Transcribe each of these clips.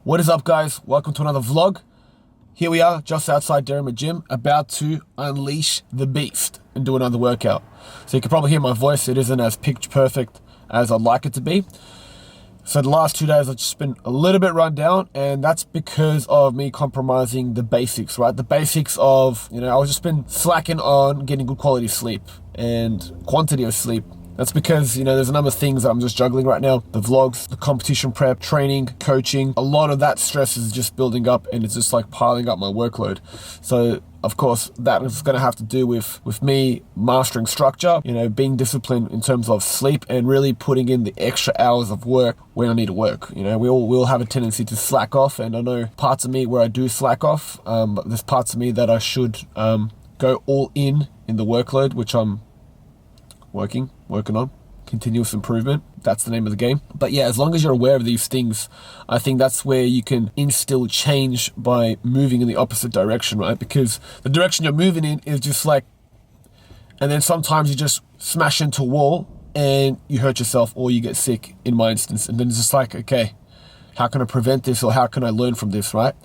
What is up, guys? Welcome to another vlog. Here we are, just outside Derrimut Gym, about to unleash the beast and do another workout. So you can probably hear my voice, it isn't as picture perfect as I'd like it to be. So the last 2 days I've just been a little bit run down, and that's because of me compromising the basics, right? The basics of, I've just been slacking on getting good quality sleep and quantity of sleep. That's because, there's a number of things that I'm just juggling right now. The vlogs, the competition prep, training, coaching. A lot of that stress is just building up and it's just like piling up my workload. So, of course, that is going to have to do with me mastering structure, being disciplined in terms of sleep and really putting in the extra hours of work when I need to work. We all have a tendency to slack off, and I know parts of me where I do slack off, but there's parts of me that I should go all in the workload, which I'm working on. Continuous improvement, that's the name of the game. But yeah, as long as you're aware of these things, I think that's where you can instill change by moving in the opposite direction, right? Because the direction you're moving in is just like, and then sometimes you just smash into a wall and you hurt yourself or you get sick, in my instance. And then it's just like, okay, how can I prevent this, or how can I learn from this, right?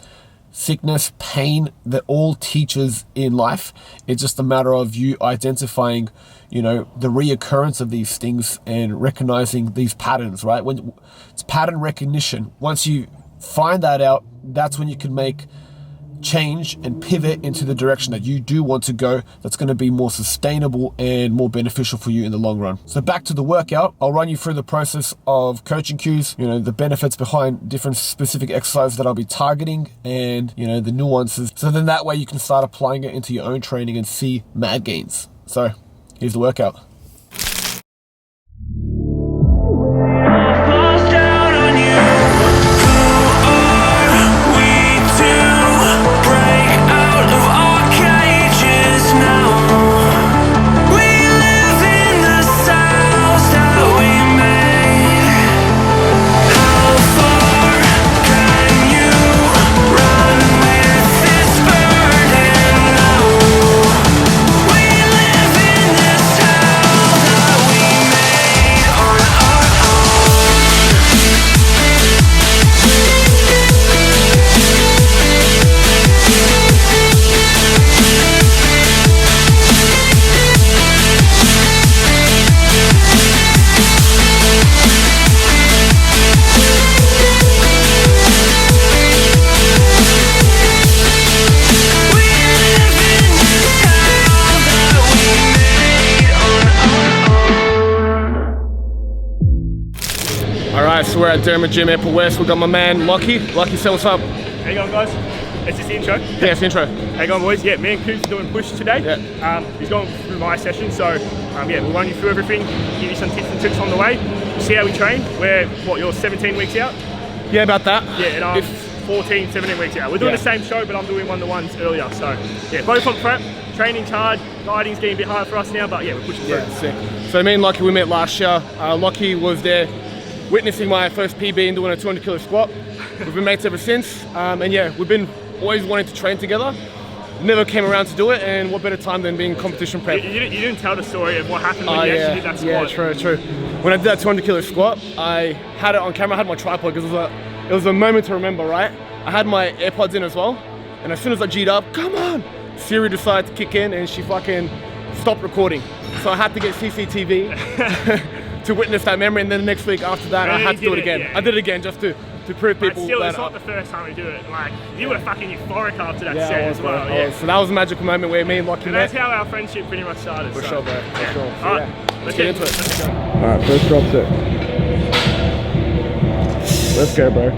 Sickness, pain, they're all teachers in life. It's just a matter of you identifying, the reoccurrence of these things and recognizing these patterns, right? When it's pattern recognition. Once you find that out, that's when you can make change and pivot into the direction that you do want to go, that's going to be more sustainable and more beneficial for you in the long run. So back to the workout, I'll run you through the process of coaching cues, the benefits behind different specific exercises that I'll be targeting, and the nuances. So then that way you can start applying it into your own training and see mad gains. So here's the workout. Alright, so we're at Derrimut Gym, Airport West. We've got my man, Lochie. Lochie, say what's up. How you going, guys? Is this the intro? Yeah, it's the intro. How you going, boys? Yeah, me and Coop's doing push today. Yeah. He's going through my session, so we'll run you through everything, give you some tips and tricks on the way. See how we train. We're, you're 17 weeks out? Yeah, about that. Yeah, and I'm 14, 17 weeks out. We're doing the same show, but I'm doing one-to-ones earlier, so yeah, both on prep. Training's hard, guiding's getting a bit hard for us now, but yeah, we're pushing through. Yeah, sick. So me and Lochie, we met last year. Lochie was there witnessing my first PB and doing a 200 kilo squat. We've been mates ever since, and yeah, we've been always wanting to train together. Never came around to do it, and what better time than being competition prep. You didn't tell the story of what happened when you actually did that squat. Yeah, true. When I did that 200 kilo squat, I had it on camera. I had my tripod because it was a moment to remember, right? I had my AirPods in as well, and as soon as I G'd up, come on, Siri decided to kick in and she fucking stopped recording. So I had to get CCTV to witness that memory, and then the next week after that, I had to do it again. I did it again just to prove people still, that it's not the first time we do it. Like, you were fucking euphoric after that set as well. So that was a magical moment where me and Lochie met. That's how our friendship pretty much started. For sure, bro. For sure. So, Alright, let's get into it. Let's go. Alright, first drop set. Let's go, bro.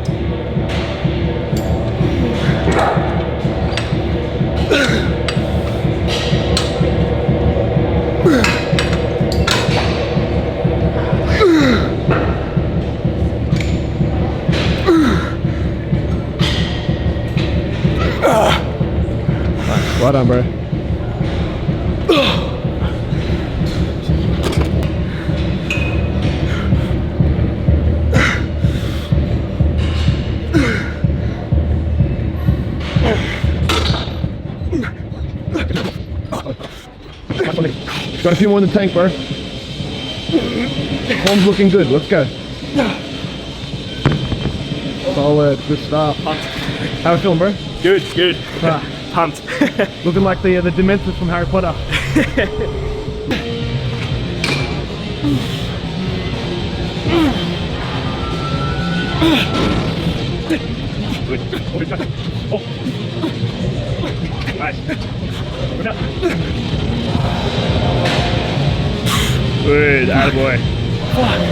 Well done, bro. Got a few more in the tank, bro. Form's looking good. Let's go. Solid, good stuff. Pumped. How we feeling, bro? Good, good. Ah. Pumped. Looking like the Dementors from Harry Potter. Good. Oh. Nice. Good, attaboy.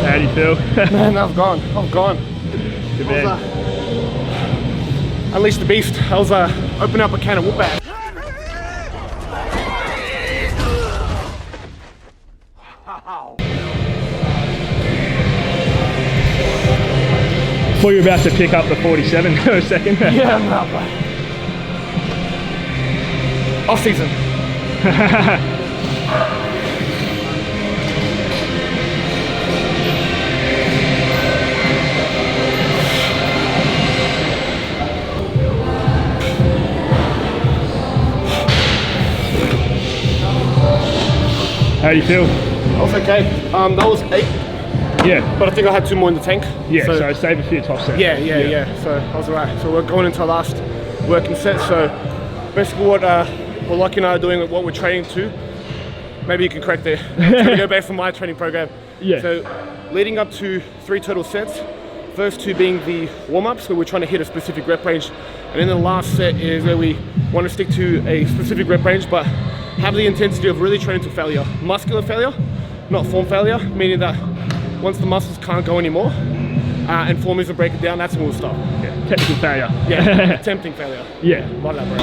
How do you feel? Man, I've gone. Good man. Unleash the beast. I was opening up a can of whoop ass. Thought you were about to pick up the 47 for a second. Yeah, no, bro. Off season. How do you feel? That was okay. That was 8, Yeah. but I think I had 2 more in the tank. Yeah, so save a few top sets. Yeah. So I was alright. So we're going into our last working set. So basically what Lockie and I are doing, what we're training to, maybe you can correct there. I'm going to go back from my training program. Yeah. So leading up to 3 total sets. First 2 being the warm-ups, where we're trying to hit a specific rep range. And then the last set is where we want to stick to a specific rep range, but have the intensity of really training to failure. Muscular failure, not form failure, meaning that once the muscles can't go anymore and form isn't breaking down, that's when we'll stop. Yeah. Technical failure. Yeah, attempting failure. Yeah. Like that, bro.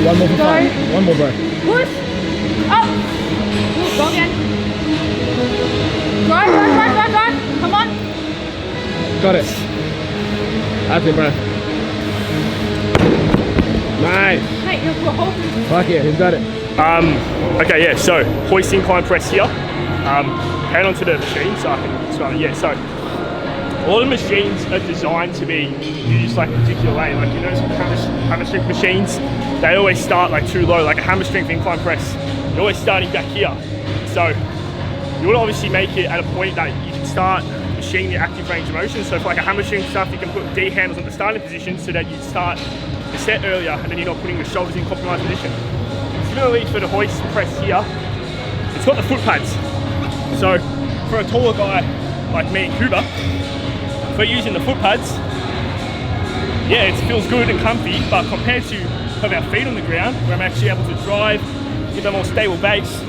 One more for fun. One more, bro. Push. Up. Go again. Drive. Come on. Got it. That's it, bro. Nice. Hey, you're hold. Fuck yeah, he's got it. Okay, yeah, so hoist incline press here. Hand onto the machine so I can start it. Yeah, so a lot of machines are designed to be used like a particular way. Like, you know, some hammer strength machines, they always start like too low, like a hammer strength incline press. You're always starting back here. So you want to obviously make it at a point that you can start machining the active range of motion. So for like a hammer strength stuff, you can put D handles on the starting position so that you start the set earlier and then you're not putting the shoulders in compromised position. Similarly for the hoist press here, it's got the foot pads. So for a taller guy like me and Cuba, if we're using the foot pads, yeah, it feels good and comfy, but compared to have our feet on the ground, where I'm actually able to drive, give a more stable base,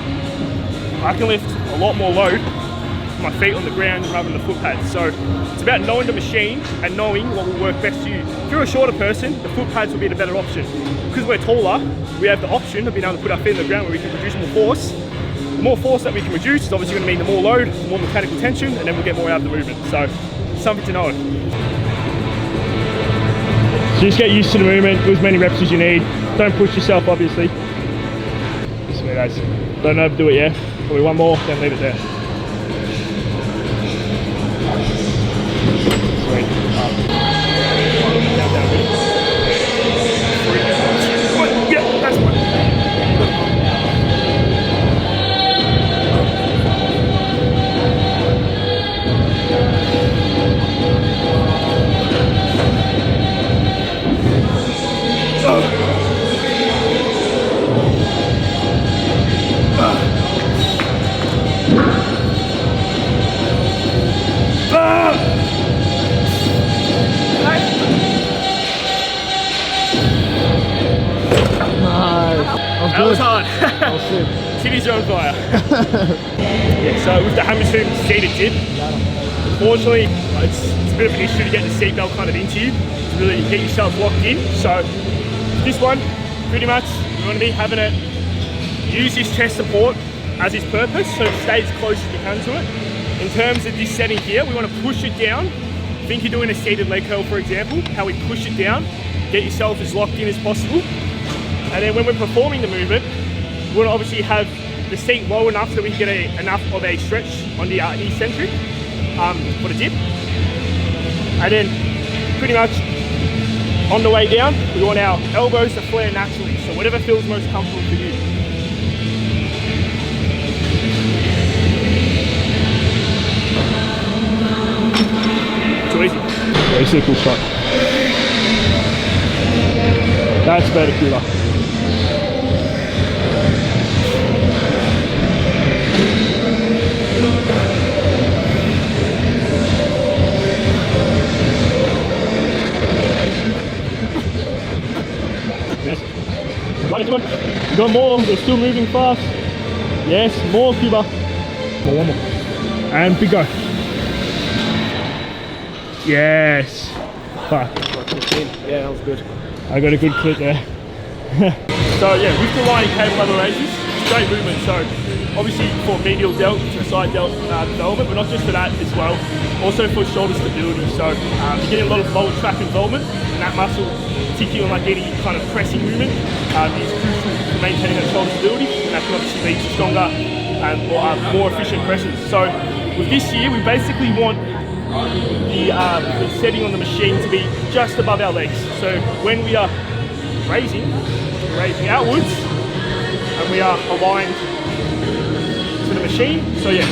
I can lift a lot more load with my feet on the ground rather than the foot pads. So it's about knowing the machine and knowing what will work best for you. If you're a shorter person, the foot pads will be the better option. Because we're taller, we have the option of being able to put our feet on the ground where we can produce more force. The more force that we can produce is obviously going to mean the more load, the more mechanical tension, and then we'll get more out of the movement. So something to know. So just get used to the movement, do as many reps as you need. Don't push yourself, obviously. Just me, guys. Don't overdo it, yeah? Probably one more, then leave it there. Sweet. Down, ready? 3, 2, 1. Yeah, that's one. That was hard. Oh shit. Titties are on fire. Yeah, so with the hammer tube seated jib, unfortunately, it's a bit of an issue to get the seatbelt kind of into you, to really get yourself locked in. So this one, pretty much, you want to be having it use this chest support as its purpose, so stay as close as you can to it. In terms of this setting here, we want to push it down. Think you're doing a seated leg curl, for example, how we push it down, get yourself as locked in as possible. And then when we're performing the movement, we want to obviously have the seat low enough so we can get enough of a stretch on the eccentric for the dip. And then pretty much on the way down, we want our elbows to flare naturally, so whatever feels most comfortable for you. Too easy. Very simple shot. That's better, Kula. Right, come on. You got more, they're still moving fast. Yes, more, Cuba. One more. And big go. Yes. Fuck. Yeah, that was good. I got a good clip there. So yeah, with the line cable level raises, it's great movement. So obviously for medial delt to side delt development, but not just for that as well. Also for shoulder stability. So you're getting a lot of lower track involvement, and that muscle, particularly on like any kind of pressing movement, is crucial for maintaining that shoulder stability, and that can obviously lead to stronger and more efficient presses. So with this here, we basically want the setting on the machine to be just above our legs. So when we are raising outwards, and we are aligned to the machine. So yeah,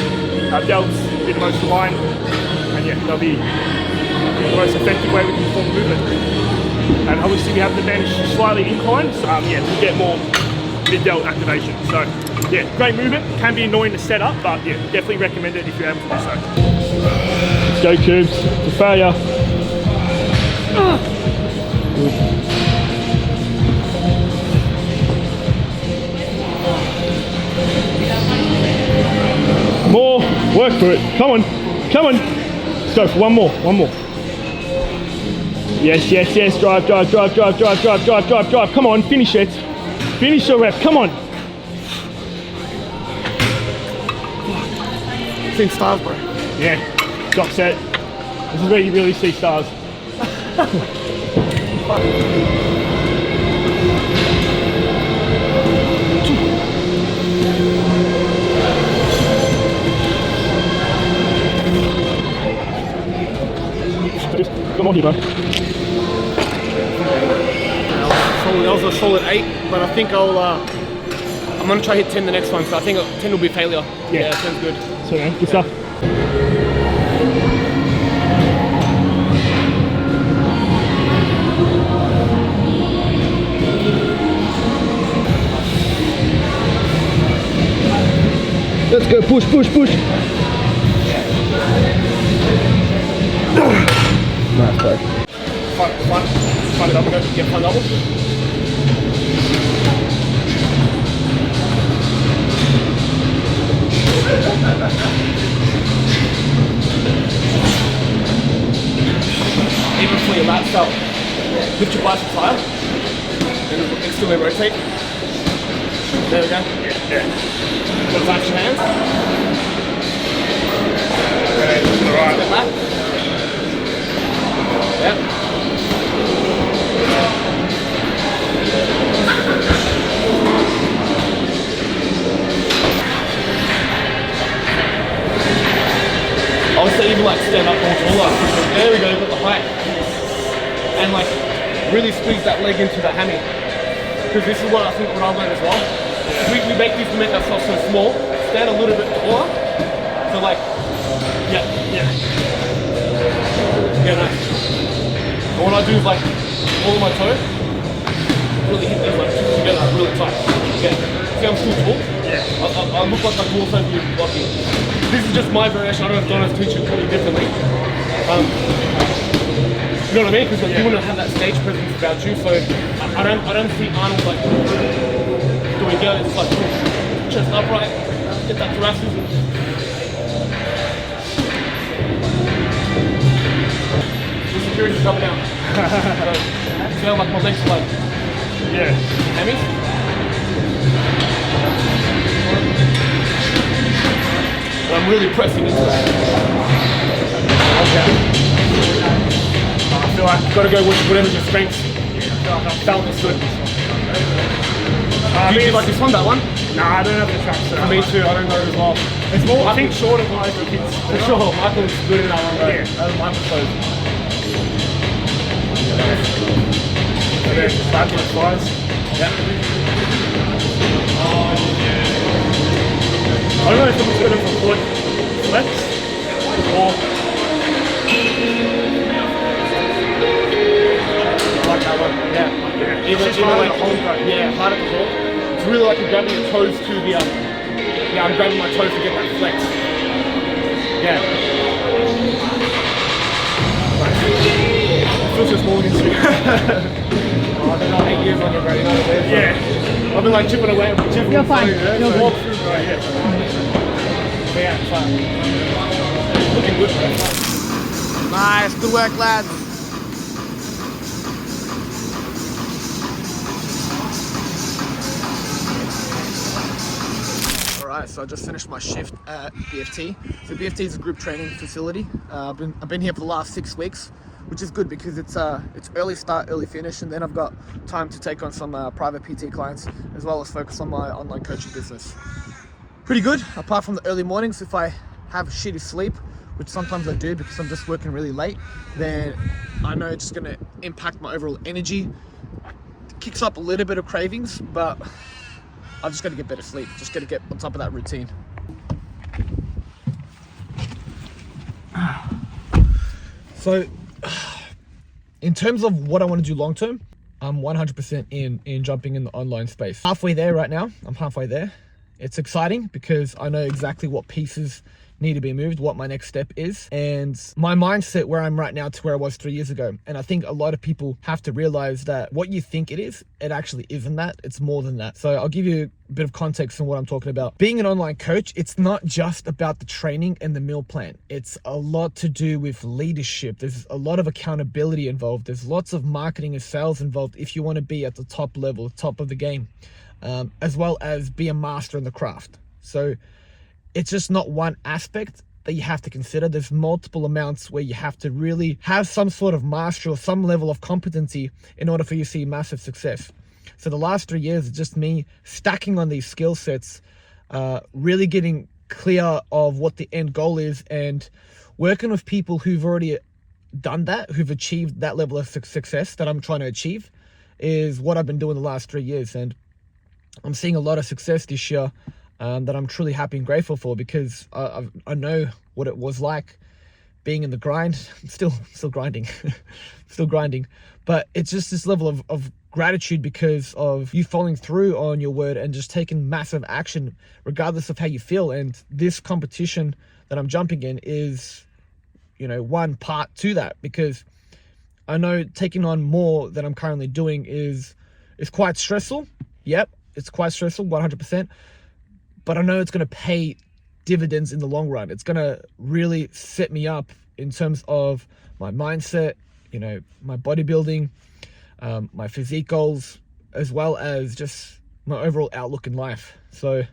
our delts be the most aligned, and yeah, they'll be the most effective way we can perform the movement. And obviously we have the bench slightly inclined, so yeah, we get more mid-delt activation. So yeah, great movement. Can be annoying to set up, but yeah, definitely recommend it if you're able to do so. Let's go, Cubes. It's a failure. More. Work for it. Come on. Come on. Let's go for one more. One more. Yes, yes, yes. Drive, drive, drive, drive, drive, drive, drive, drive, drive. Come on. Finish it. Finish your rep. Come on. Seeing stars, bro. Yeah. Drop set. This is where you really see stars. Come on here, bro. That was a solid 8, but I think I'm gonna try hit 10 the next one, so I think 10 will be failure. Yeah, 10's good. So yeah, good stuff. Let's go, push, push, push. Nice, bro. Front double, go get front double. Even for your lats up, lift your biceps higher, and instantly rotate. There we go. Yeah. Relax your hands. Okay, alright. Step back. Yep. I would say even like stand up more taller. There we go, got the height. And like really squeeze that leg into the hammy. Because this is what I think what I've learned as well. We make this make ourselves so small, stand a little bit taller. So like, yeah. Yeah, nice. And what I do is like all of my toes, really hit these like together really tight. Yeah. See I'm still tall? Yeah. I look like I'm also blocking. This is just my variation. I don't know if Donna's teaching completely differently. You know what I mean? Because like, you want to have that stage presence about you. So I don't see Arnold like doing good. It's like chest upright, get that thoracic. The security's coming out. So like my legs are like Yeah. hammies. really pressing into that. Okay. I feel like Got to go with whatever's your strengths. that one was good. Do you like this one, that one? Nah, I don't have the tracks for that. Me too, I don't know as well. It's more, I think shorter guys with kids. For sure, Michael looks good in that one, bro. Yeah. That was Michael's pose. And then back with flies. Yeah. I don't know if it was better for foot flex or Like that one, yeah. it's just hard to hold though. Yeah, hard at the hold. It's really like you're grabbing your toes to the, yeah, I'm grabbing my toes to get that flex. Yeah. It feels just more than you. Oh, I've been on 8 years on it, bro, you know what I mean? Yeah. I've been like chipping away. You're fine. You're good. Walk through, right? Yeah. But yeah, it's fine. Looking good, bro. Nice, good work, lads. Alright, so I just finished my shift at BFT. So BFT is a group training facility. I've been here for the last 6 weeks, which is good because it's early start, early finish, and then I've got time to take on some private PT clients as well as focus on my online coaching business. Pretty good, apart from the early mornings. If I have shitty sleep, which sometimes I do because I'm just working really late, then I know it's just gonna impact my overall energy. It kicks up a little bit of cravings, but I've just got to get better sleep. Just got to get on top of that routine. So, in terms of what I want to do long term, I'm 100% in jumping in the online space. Halfway there right now. I'm halfway there. It's exciting because I know exactly what pieces need to be moved, what my next step is, and my mindset where I'm right now to where I was 3 years ago. And I think a lot of people have to realize that what you think it is, it actually isn't that. It's more than that. So I'll give you a bit of context on what I'm talking about. Being an online coach, it's not just about the training and the meal plan. It's a lot to do with leadership. There's a lot of accountability involved. There's lots of marketing and sales involved if you want to be at the top level, top of the game, as well as be a master in the craft. So it's just not one aspect that you have to consider. There's multiple amounts where you have to really have some sort of mastery or some level of competency in order for you to see massive success. So the last 3 years is just me stacking on these skill sets, really getting clear of what the end goal is and working with people who've already done that, who've achieved that level of success that I'm trying to achieve, is what I've been doing the last 3 years. And I'm seeing a lot of success this year that I'm truly happy and grateful for, because I know what it was like being in the grind. Still grinding, still grinding. But it's just this level of gratitude because of you following through on your word and just taking massive action regardless of how you feel. And this competition that I'm jumping in is, one part to that, because I know taking on more than I'm currently doing is quite stressful. Yep, it's quite stressful, 100%. But I know it's going to pay dividends in the long run. It's going to really set me up in terms of my mindset, my bodybuilding, my physique goals, as well as just my overall outlook in life. So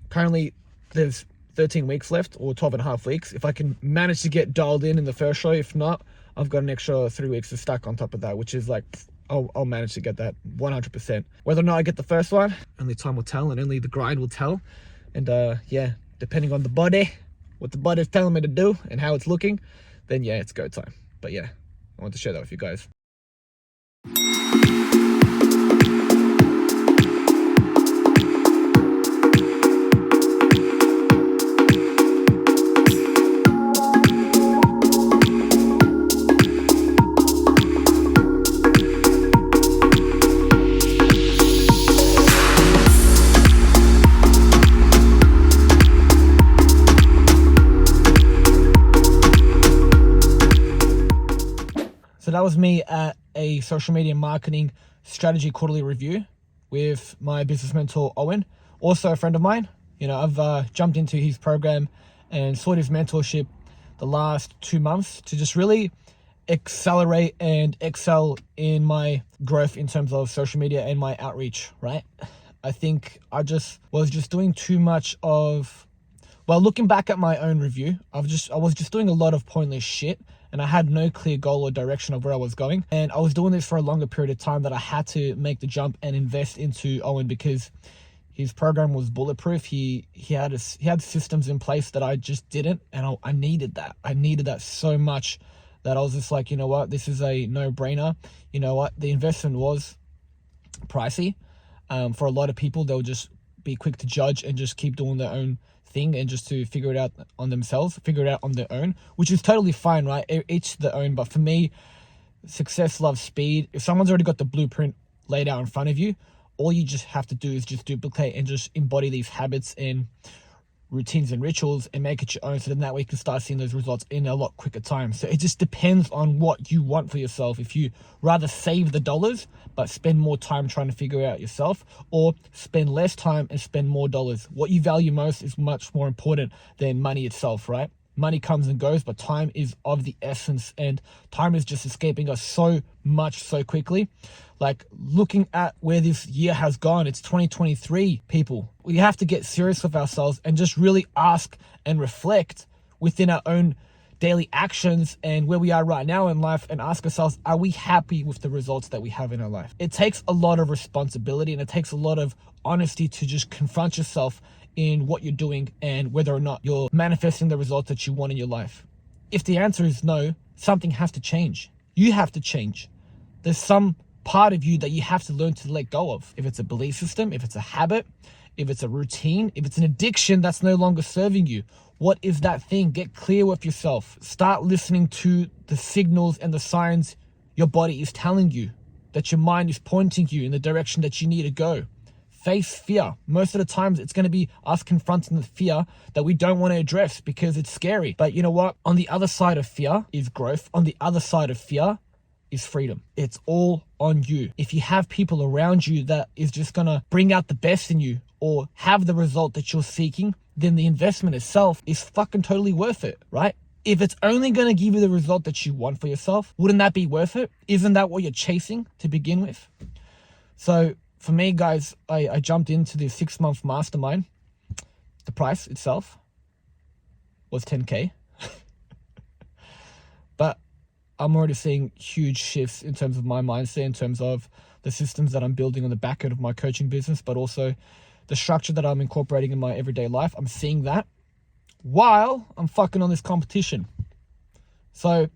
currently there's 13 weeks left, or 12 and a half weeks. If I can manage to get dialed in the first show, if not, I've got an extra 3 weeks to stack on top of that, which is like, I'll manage to get that 100%. Whether or not I get the first one, only time will tell, and only the grind will tell. And yeah, depending on the body, what the body's telling me to do and how it's looking, then yeah, it's go time. But yeah, I want to share that with you guys. So that was me at a social media marketing strategy quarterly review with my business mentor, Owen, also a friend of mine. I've jumped into his program and sought his mentorship the last 2 months to just really accelerate and excel in my growth in terms of social media and my outreach, right? I think I was just doing too much of Well, looking back at my own review, I was just doing a lot of pointless shit, and I had no clear goal or direction of where I was going. And I was doing this for a longer period of time that I had to make the jump and invest into Owen because his program was bulletproof. He had systems in place that I just didn't, and I needed that. I needed that so much that I was just like, you know what, this is a no-brainer. You know what, the investment was pricey. For a lot of people, they'll just be quick to judge and just keep doing their own thing and just to figure it out on themselves, figure it out on their own, which is totally fine, right? Each their own. But for me, success loves speed. If someone's already got the blueprint laid out in front of you, all you just have to do is just duplicate and just embody these habits and routines and rituals and make it your own, so then that way you can start seeing those results in a lot quicker time. So it just depends on what you want for yourself. If you rather save the dollars but spend more time trying to figure it out yourself, or spend less time and spend more dollars, what you value most is much more important than money itself, right? Money comes and goes, but time is of the essence, and time is just escaping us so much so quickly. Like, looking at where this year has gone, it's 2023, people. We have to get serious with ourselves and just really ask and reflect within our own daily actions and where we are right now in life, and ask ourselves, are we happy with the results that we have in our life? It takes a lot of responsibility and it takes a lot of honesty to just confront yourself in what you're doing and whether or not you're manifesting the results that you want in your life. If the answer is no, something has to change. You have to change. There's some part of you that you have to learn to let go of. If it's a belief system, if it's a habit, if it's a routine, if it's an addiction that's no longer serving you, what is that thing? Get clear with yourself. Start listening to the signals and the signs your body is telling you, that your mind is pointing you in the direction that you need to go. Face fear. Most of the times it's going to be us confronting the fear that we don't want to address because it's scary. But you know what? On the other side of fear is growth. On the other side of fear is freedom. It's all on you. If you have people around you that is just going to bring out the best in you or have the result that you're seeking, then the investment itself is fucking totally worth it, right? If it's only going to give you the result that you want for yourself, wouldn't that be worth it? Isn't that what you're chasing to begin with? So for me, guys, I jumped into the 6-month mastermind. The price itself was $10K. But I'm already seeing huge shifts in terms of my mindset, in terms of the systems that I'm building on the back end of my coaching business, but also the structure that I'm incorporating in my everyday life. I'm seeing that while I'm fucking on this competition. So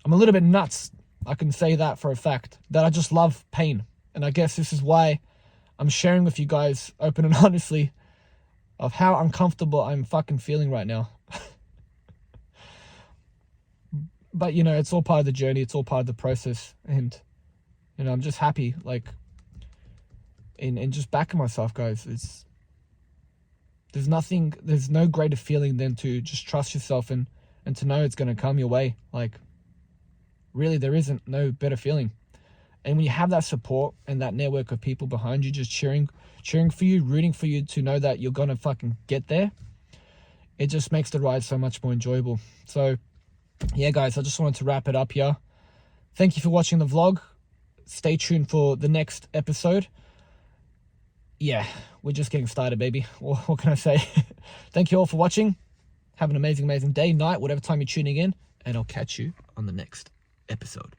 I'm a little bit nuts. I can say that for a fact, that I just love pain. And I guess this is why I'm sharing with you guys open and honestly of how uncomfortable I'm fucking feeling right now. But, you know, it's all part of the journey. It's all part of the process. And, you know, I'm just happy, like, in just backing myself, guys. There's no greater feeling than to just trust yourself and to know it's going to come your way. Like, really, there isn't no better feeling. And when you have that support and that network of people behind you just cheering for you, rooting for you to know that you're going to fucking get there, it just makes the ride so much more enjoyable. So, yeah, guys, I just wanted to wrap it up here. Thank you for watching the vlog. Stay tuned for the next episode. Yeah, we're just getting started, baby. What can I say? Thank you all for watching. Have an amazing, amazing day, night, whatever time you're tuning in. And I'll catch you on the next episode.